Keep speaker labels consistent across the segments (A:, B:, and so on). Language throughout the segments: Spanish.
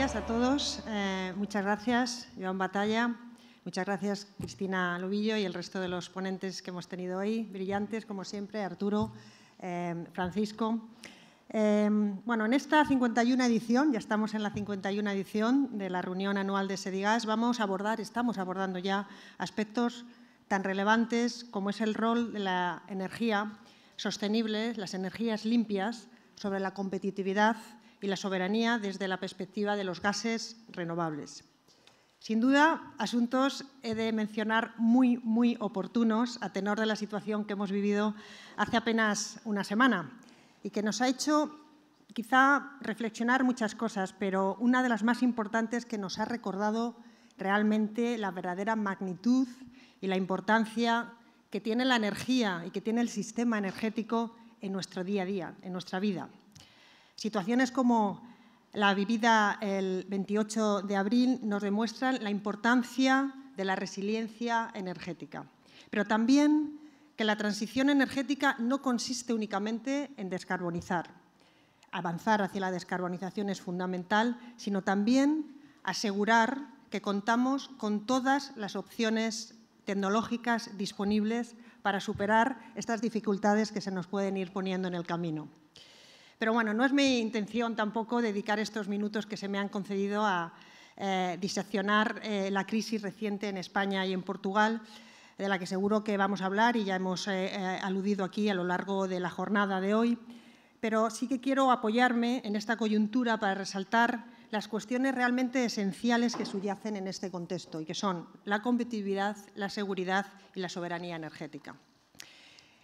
A: días a todos. Muchas gracias, Joan Batalla. Muchas gracias, Cristina Lobillo y el resto de los ponentes que hemos tenido hoy. Brillantes, como siempre, Arturo, Francisco. Bueno, en esta 51 edición, ya estamos en la 51 edición de la reunión anual de Sedigas, estamos abordando ya aspectos tan relevantes como es el rol de la energía sostenible, las energías limpias, sobre la competitividad y la soberanía desde la perspectiva de los gases renovables. Sin duda, asuntos he de mencionar muy oportunos a tenor de la situación que hemos vivido hace apenas una semana y que nos ha hecho quizá reflexionar muchas cosas, pero una de las más importantes que nos ha recordado realmente la verdadera magnitud y la importancia que tiene la energía y que tiene el sistema energético en nuestro día a día, en nuestra vida. Situaciones como la vivida el 28 de abril nos demuestran la importancia de la resiliencia energética, pero también que la transición energética no consiste únicamente en descarbonizar. Avanzar hacia la descarbonización es fundamental, sino también asegurar que contamos con todas las opciones tecnológicas disponibles para superar estas dificultades que se nos pueden ir poniendo en el camino. Pero bueno, no es mi intención tampoco dedicar estos minutos que se me han concedido a diseccionar la crisis reciente en España y en Portugal, de la que seguro que vamos a hablar y ya hemos aludido aquí a lo largo de la jornada de hoy. Pero sí que quiero apoyarme en esta coyuntura para resaltar las cuestiones realmente esenciales que subyacen en este contexto y que son la competitividad, la seguridad y la soberanía energética.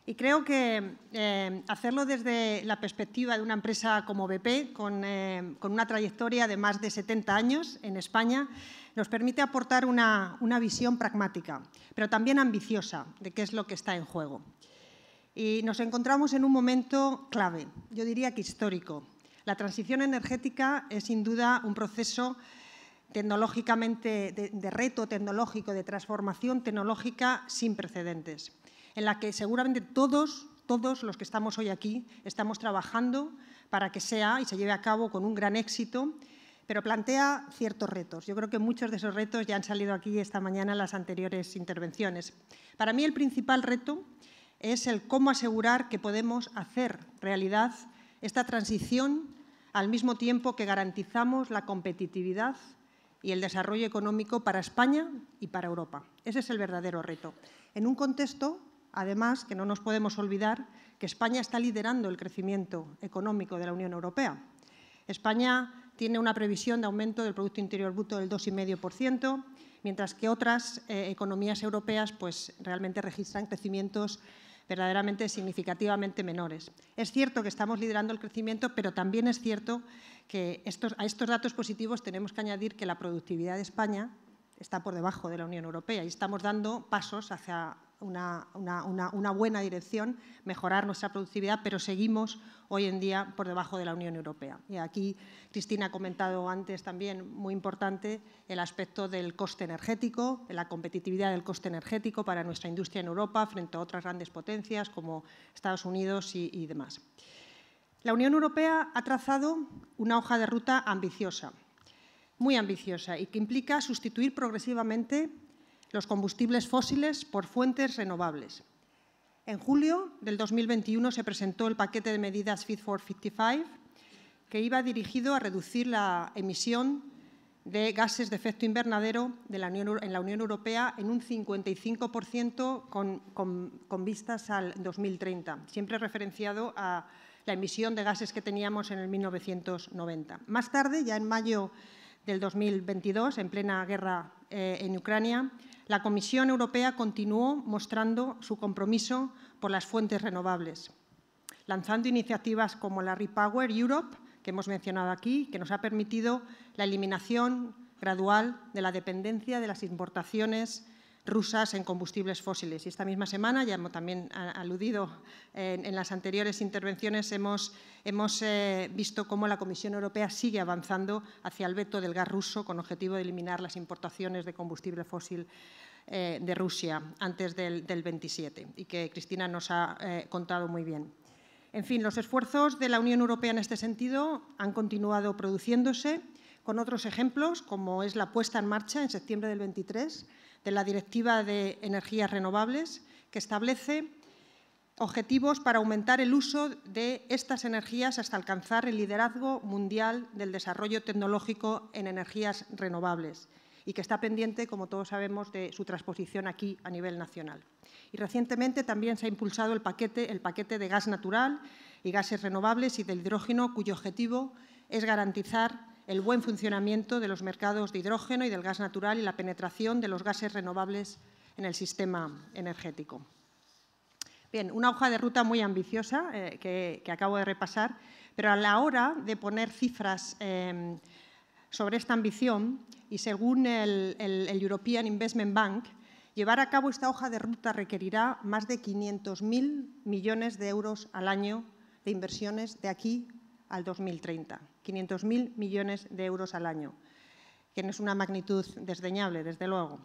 A: Y creo que hacerlo desde la perspectiva de una empresa como BP, con una trayectoria de más de 70 años en España, nos permite aportar una visión pragmática, pero también ambiciosa de qué es lo que está en juego. Y nos encontramos en un momento clave, yo diría que histórico. La transición energética es sin duda un proceso tecnológicamente de reto tecnológico, de transformación tecnológica sin precedentes, en la que seguramente todos los que estamos hoy aquí estamos trabajando para que sea y se lleve a cabo con un gran éxito, pero plantea ciertos retos. Yo creo que muchos de esos retos ya han salido aquí esta mañana en las anteriores intervenciones. Para mí el principal reto es el cómo asegurar que podemos hacer realidad esta transición al mismo tiempo que garantizamos la competitividad y el desarrollo económico para España y para Europa. Ese es el verdadero reto. En un contexto, además, que no nos podemos olvidar que España está liderando el crecimiento económico de la Unión Europea. España tiene una previsión de aumento del Producto Interior Bruto del 2,5%, mientras que otras economías europeas pues, realmente registran crecimientos verdaderamente significativamente menores. Es cierto que estamos liderando el crecimiento, pero también es cierto que a estos datos positivos tenemos que añadir que la productividad de España está por debajo de la Unión Europea y estamos dando pasos hacia una buena dirección, mejorar nuestra productividad, pero seguimos hoy en día por debajo de la Unión Europea. Y aquí Cristina ha comentado antes también, muy importante, el aspecto del coste energético, de la competitividad del coste energético para nuestra industria en Europa frente a otras grandes potencias como Estados Unidos y demás. La Unión Europea ha trazado una hoja de ruta ambiciosa, muy ambiciosa, y que implica sustituir progresivamente los combustibles fósiles por fuentes renovables. En julio del 2021 se presentó el paquete de medidas Fit for 55, que iba dirigido a reducir la emisión de gases de efecto invernadero en la Unión Europea en un 55% con vistas al 2030, siempre referenciado a la emisión de gases que teníamos en el 1990. Más tarde, ya en mayo del 2022, en plena guerra en Ucrania, la Comisión Europea continuó mostrando su compromiso por las fuentes renovables, lanzando iniciativas como la REPower Europe, que hemos mencionado aquí, que nos ha permitido la eliminación gradual de la dependencia de las importaciones rusas en combustibles fósiles. Y esta misma semana, ya hemos también aludido en las anteriores intervenciones, hemos visto cómo la Comisión Europea sigue avanzando hacia el veto del gas ruso con objetivo de eliminar las importaciones de combustible fósil de Rusia antes del 27 y que Cristina nos ha contado muy bien. En fin, los esfuerzos de la Unión Europea en este sentido han continuado produciéndose con otros ejemplos, como es la puesta en marcha en septiembre del 23 de la Directiva de Energías Renovables, que establece objetivos para aumentar el uso de estas energías hasta alcanzar el liderazgo mundial del desarrollo tecnológico en energías renovables y que está pendiente, como todos sabemos, de su transposición aquí a nivel nacional. Y recientemente también se ha impulsado el paquete de gas natural y gases renovables y del hidrógeno, cuyo objetivo es garantizar el buen funcionamiento de los mercados de hidrógeno y del gas natural y la penetración de los gases renovables en el sistema energético. Bien, una hoja de ruta muy ambiciosa que acabo de repasar, pero a la hora de poner cifras sobre esta ambición y según el European Investment Bank, llevar a cabo esta hoja de ruta requerirá más de 500.000 millones de euros al año de inversiones de aquí al 2030. 500.000 millones de euros al año, que no es una magnitud desdeñable, desde luego.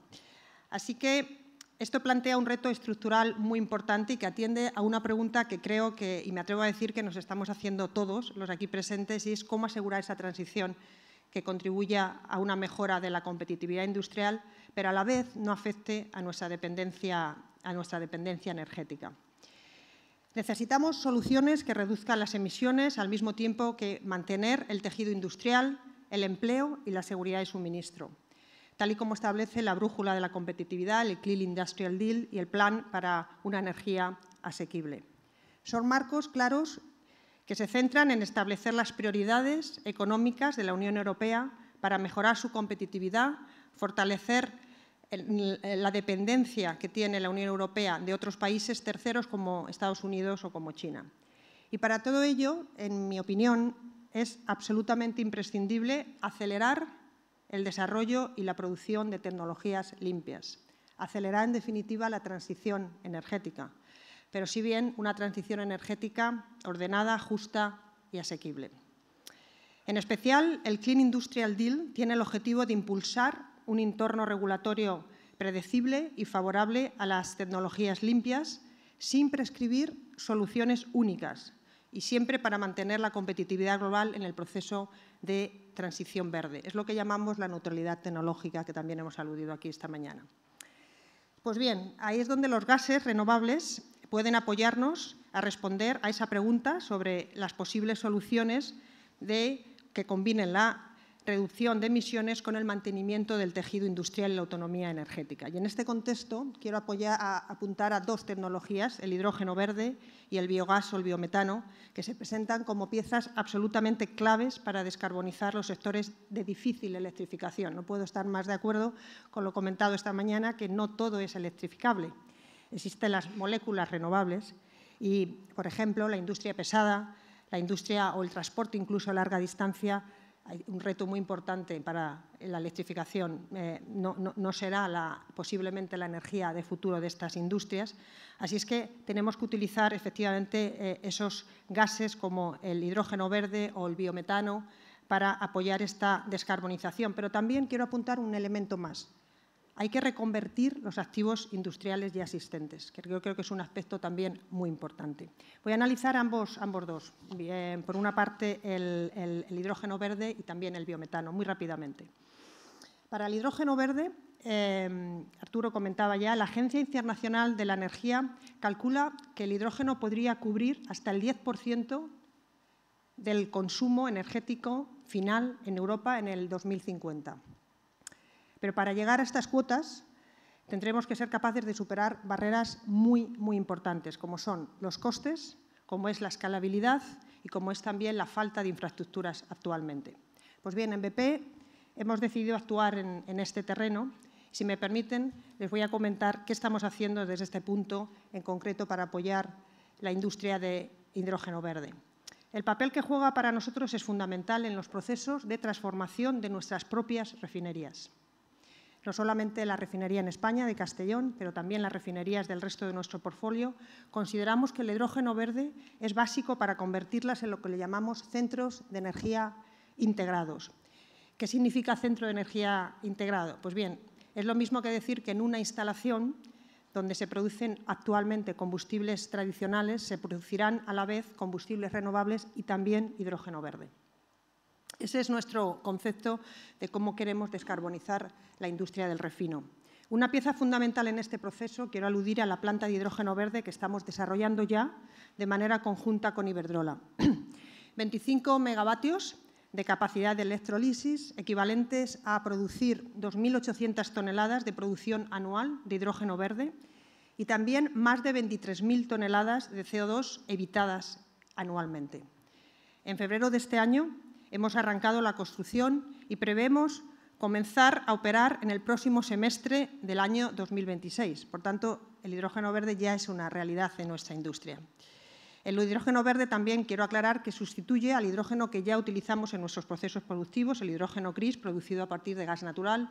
A: Así que esto plantea un reto estructural muy importante y que atiende a una pregunta que creo que, y me atrevo a decir que nos estamos haciendo todos los aquí presentes, y es cómo asegurar esa transición que contribuya a una mejora de la competitividad industrial, pero a la vez no afecte a nuestra dependencia energética. Necesitamos soluciones que reduzcan las emisiones al mismo tiempo que mantener el tejido industrial, el empleo y la seguridad de suministro, tal y como establece la brújula de la competitividad, el Clean Industrial Deal y el Plan para una energía asequible. Son marcos claros que se centran en establecer las prioridades económicas de la Unión Europea para mejorar su competitividad, fortalecer la dependencia que tiene la Unión Europea de otros países terceros como Estados Unidos o como China. Y para todo ello, en mi opinión, es absolutamente imprescindible acelerar el desarrollo y la producción de tecnologías limpias. Acelerar, en definitiva, la transición energética, pero si bien una transición energética ordenada, justa y asequible. En especial, el Clean Industrial Deal tiene el objetivo de impulsar un entorno regulatorio predecible y favorable a las tecnologías limpias, sin prescribir soluciones únicas y siempre para mantener la competitividad global en el proceso de transición verde. Es lo que llamamos la neutralidad tecnológica, que también hemos aludido aquí esta mañana. Pues bien, ahí es donde los gases renovables pueden apoyarnos a responder a esa pregunta sobre las posibles soluciones que combinen la reducción de emisiones con el mantenimiento del tejido industrial y la autonomía energética. Y en este contexto quiero apuntar a dos tecnologías, el hidrógeno verde y el biogás o el biometano, que se presentan como piezas absolutamente claves para descarbonizar los sectores de difícil electrificación. No puedo estar más de acuerdo con lo comentado esta mañana, que no todo es electrificable. Existen las moléculas renovables y, por ejemplo, la industria pesada, la industria o el transporte incluso a larga distancia. Hay un reto muy importante para la electrificación. No será posiblemente la energía de futuro de estas industrias. Así es que tenemos que utilizar efectivamente esos gases como el hidrógeno verde o el biometano para apoyar esta descarbonización. Pero también quiero apuntar un elemento más. Hay que reconvertir los activos industriales ya existentes, que yo creo que es un aspecto también muy importante. Voy a analizar ambos dos. Bien, por una parte, el hidrógeno verde y también el biometano, muy rápidamente. Para el hidrógeno verde, Arturo comentaba ya, la Agencia Internacional de la Energía calcula que el hidrógeno podría cubrir hasta el 10% del consumo energético final en Europa en el 2050. Pero para llegar a estas cuotas tendremos que ser capaces de superar barreras muy, muy importantes, como son los costes, como es la escalabilidad y como es también la falta de infraestructuras actualmente. Pues bien, en BP hemos decidido actuar en este terreno. Si me permiten, les voy a comentar qué estamos haciendo desde este punto en concreto para apoyar la industria de hidrógeno verde. El papel que juega para nosotros es fundamental en los procesos de transformación de nuestras propias refinerías. No solamente la refinería en España, de Castellón, pero también las refinerías del resto de nuestro portfolio, consideramos que el hidrógeno verde es básico para convertirlas en lo que le llamamos centros de energía integrados. ¿Qué significa centro de energía integrado? Pues bien, es lo mismo que decir que en una instalación donde se producen actualmente combustibles tradicionales, se producirán a la vez combustibles renovables y también hidrógeno verde. Ese es nuestro concepto de cómo queremos descarbonizar la industria del refino. Una pieza fundamental en este proceso, quiero aludir a la planta de hidrógeno verde que estamos desarrollando ya de manera conjunta con Iberdrola. 25 megavatios de capacidad de electrolisis, equivalentes a producir 2.800 toneladas de producción anual de hidrógeno verde y también más de 23.000 toneladas de CO2 evitadas anualmente. En febrero de este año hemos arrancado la construcción y prevemos comenzar a operar en el próximo semestre del año 2026. Por tanto, el hidrógeno verde ya es una realidad en nuestra industria. El hidrógeno verde también quiero aclarar que sustituye al hidrógeno que ya utilizamos en nuestros procesos productivos, el hidrógeno gris producido a partir de gas natural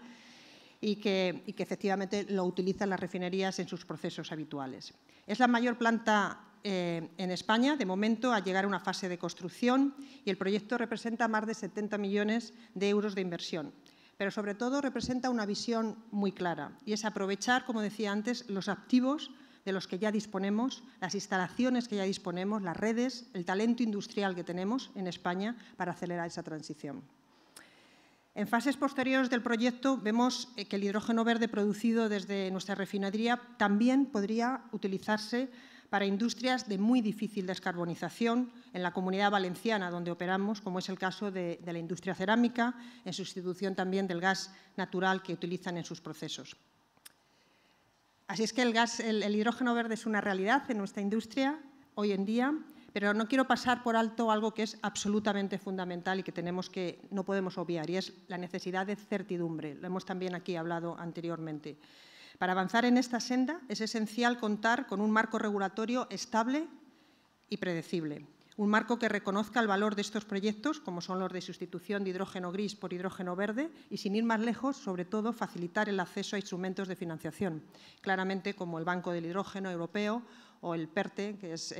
A: y que efectivamente lo utilizan las refinerías en sus procesos habituales. Es la mayor planta en España, de momento, a llegar a una fase de construcción y el proyecto representa más de 70 millones de euros de inversión. Pero sobre todo representa una visión muy clara y es aprovechar, como decía antes, los activos de los que ya disponemos, las instalaciones que ya disponemos, las redes, el talento industrial que tenemos en España para acelerar esa transición. En fases posteriores del proyecto vemos que el hidrógeno verde producido desde nuestra refinería también podría utilizarse para industrias de muy difícil descarbonización en la Comunidad Valenciana, donde operamos, como es el caso de la industria cerámica, en sustitución también del gas natural que utilizan en sus procesos. Así es que el hidrógeno verde es una realidad en nuestra industria hoy en día, pero no quiero pasar por alto algo que es absolutamente fundamental y que no podemos obviar, y es la necesidad de certidumbre. Lo hemos también aquí hablado anteriormente. Para avanzar en esta senda es esencial contar con un marco regulatorio estable y predecible, un marco que reconozca el valor de estos proyectos, como son los de sustitución de hidrógeno gris por hidrógeno verde, y sin ir más lejos, sobre todo, facilitar el acceso a instrumentos de financiación, claramente como el Banco del Hidrógeno Europeo o el PERTE, que es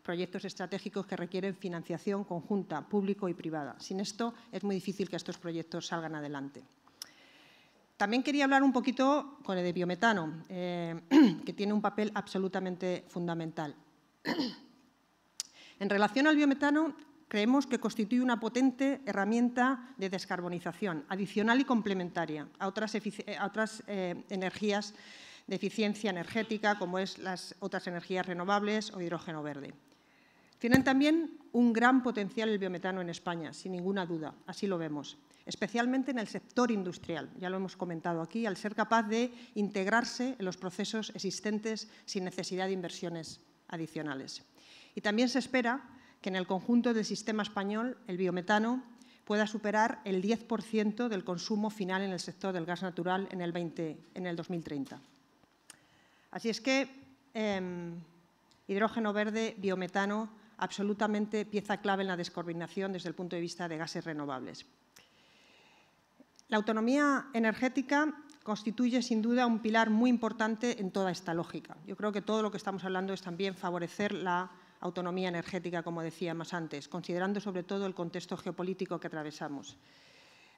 A: proyectos estratégicos que requieren financiación conjunta, público y privada. Sin esto es muy difícil que estos proyectos salgan adelante. También quería hablar un poquito con el de biometano, que tiene un papel absolutamente fundamental. En relación al biometano, creemos que constituye una potente herramienta de descarbonización, adicional y complementaria a otras energías de eficiencia energética, como es las otras energías renovables o hidrógeno verde. Tienen también un gran potencial el biometano en España, sin ninguna duda, así lo vemos, especialmente en el sector industrial, ya lo hemos comentado aquí, al ser capaz de integrarse en los procesos existentes sin necesidad de inversiones adicionales. Y también se espera que en el conjunto del sistema español el biometano pueda superar el 10% del consumo final en el sector del gas natural en el 2030. Así es que hidrógeno verde, biometano, absolutamente pieza clave en la descarbonización desde el punto de vista de gases renovables. La autonomía energética constituye sin duda un pilar muy importante en toda esta lógica. Yo creo que todo lo que estamos hablando es también favorecer la autonomía energética, como decía más antes, considerando sobre todo el contexto geopolítico que atravesamos.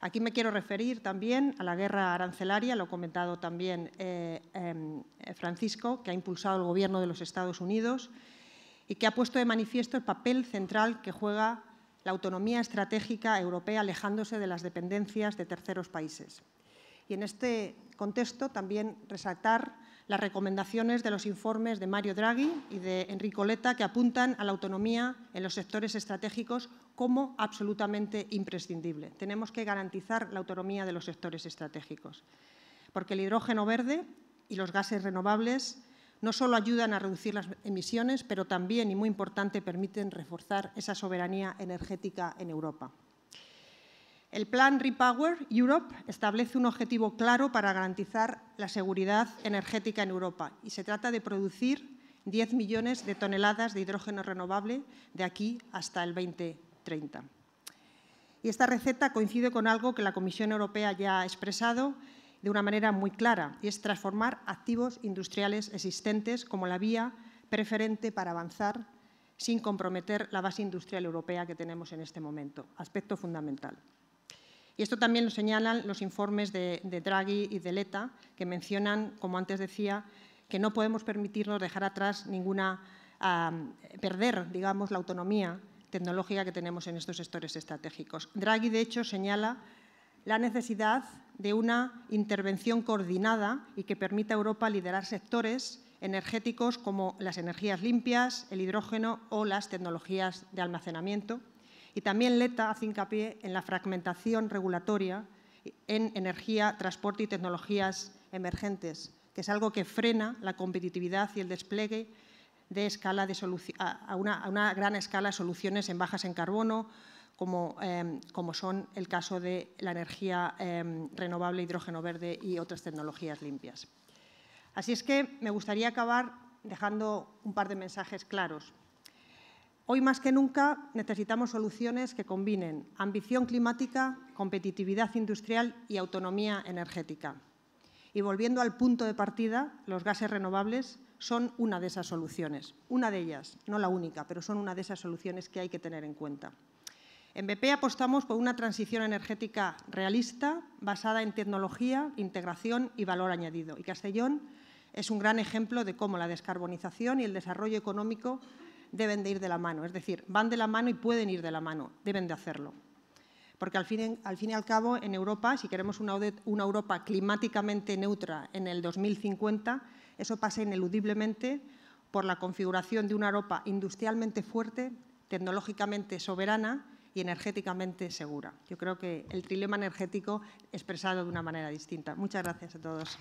A: Aquí me quiero referir también a la guerra arancelaria, lo ha comentado también Francisco, que ha impulsado el Gobierno de los Estados Unidos y que ha puesto de manifiesto el papel central que juega la autonomía estratégica europea, alejándose de las dependencias de terceros países. Y en este contexto también resaltar las recomendaciones de los informes de Mario Draghi y de Enrico Letta, que apuntan a la autonomía en los sectores estratégicos como absolutamente imprescindible. Tenemos que garantizar la autonomía de los sectores estratégicos, porque el hidrógeno verde y los gases renovables no solo ayudan a reducir las emisiones, pero también, y muy importante, permiten reforzar esa soberanía energética en Europa. El plan REPower Europe establece un objetivo claro para garantizar la seguridad energética en Europa y se trata de producir 10 millones de toneladas de hidrógeno renovable de aquí hasta el 2030. Y esta receta coincide con algo que la Comisión Europea ya ha expresado de una manera muy clara, y es transformar activos industriales existentes como la vía preferente para avanzar sin comprometer la base industrial europea que tenemos en este momento, aspecto fundamental. Y esto también lo señalan los informes de Draghi y de Letta, que mencionan, como antes decía, que no podemos permitirnos dejar atrás perder, digamos, la autonomía tecnológica que tenemos en estos sectores estratégicos. Draghi, de hecho, señala la necesidad de una intervención coordinada y que permita a Europa liderar sectores energéticos como las energías limpias, el hidrógeno o las tecnologías de almacenamiento. Y también Letta hace hincapié en la fragmentación regulatoria en energía, transporte y tecnologías emergentes, que es algo que frena la competitividad y el despliegue de escala a una gran escala de soluciones en bajas en carbono, como son el caso de la energía renovable, hidrógeno verde y otras tecnologías limpias. Así es que me gustaría acabar dejando un par de mensajes claros. Hoy más que nunca necesitamos soluciones que combinen ambición climática, competitividad industrial y autonomía energética. Y volviendo al punto de partida, los gases renovables son una de esas soluciones. Una de ellas, no la única, pero son una de esas soluciones que hay que tener en cuenta. En BP apostamos por una transición energética realista, basada en tecnología, integración y valor añadido. Y Castellón es un gran ejemplo de cómo la descarbonización y el desarrollo económico deben de ir de la mano. Es decir, van de la mano y pueden ir de la mano, deben de hacerlo. Porque al fin y al cabo, en Europa, si queremos una Europa climáticamente neutra en el 2050, eso pasa ineludiblemente por la configuración de una Europa industrialmente fuerte, tecnológicamente soberana y energéticamente segura. Yo creo que el trilema energético expresado de una manera distinta. Muchas gracias a todos.